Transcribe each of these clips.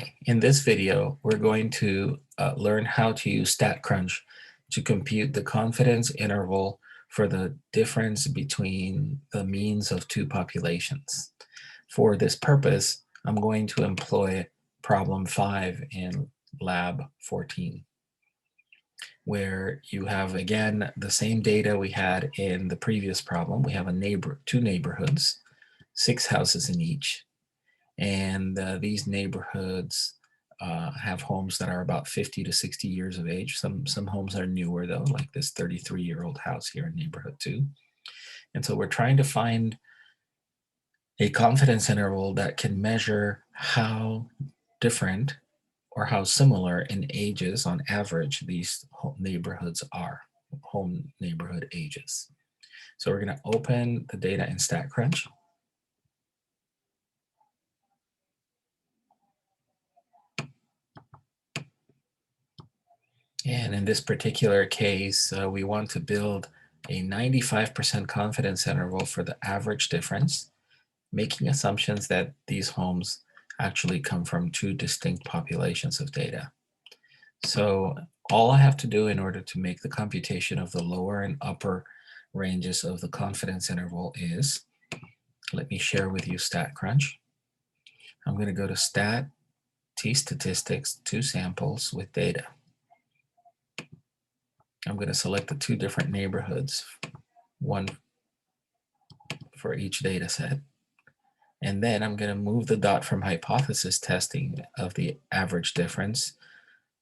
Hi, in this video, we're going to learn how to use STATCRUNCH to compute the confidence interval for the difference between the means of two populations. For this purpose, I'm going to employ problem 5 in lab 14, where you have, again, the same data we had in the previous problem. We have two neighborhoods, 6 houses in each. And these neighborhoods have homes that are about 50 to 60 years of age. Some homes are newer though, like this 33-year-old house here in neighborhood 2. And so we're trying to find a confidence interval that can measure how different or how similar in ages on average these neighborhoods are, home neighborhood ages. So we're going to open the data in StatCrunch. And in this particular case, we want to build a 95% confidence interval for the average difference, making assumptions that these homes actually come from two distinct populations of data. So all I have to do in order to make the computation of the lower and upper ranges of the confidence interval is, let me share with you StatCrunch. I'm going to go to Stat, T-Statistics, 2 samples with data. I'm going to select the 2 different neighborhoods, one for each data set. And then I'm going to move the dot from hypothesis testing of the average difference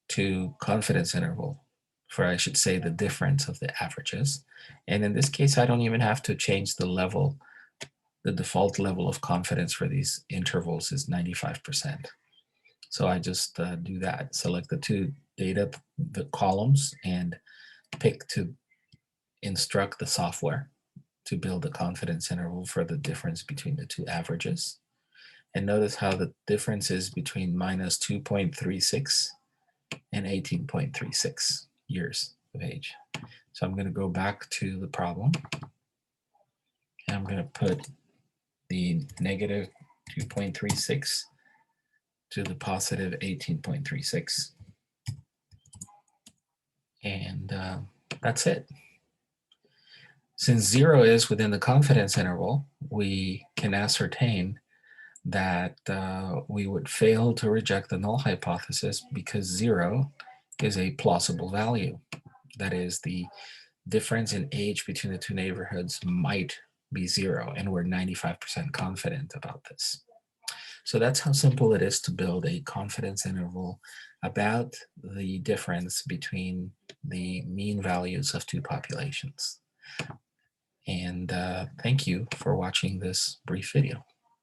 to confidence interval, for I should say the difference of the averages. And in this case, I don't even have to change the level. The default level of confidence for these intervals is 95%. So I just do that, select the 2 data, the columns, and pick to instruct the software to build a confidence interval for the difference between the 2 averages. And notice how the difference is between minus 2.36 and 18.36 years of age. So I'm going to go back to the problem, and I'm going to put the negative 2.36 to the positive 18.36. And that's it. Since 0 is within the confidence interval, we can ascertain that we would fail to reject the null hypothesis because 0 is a plausible value. That is, the difference in age between the 2 neighborhoods might be 0, and we're 95% confident about this. So that's how simple it is to build a confidence interval about the difference between the mean values of 2 populations. And thank you for watching this brief video.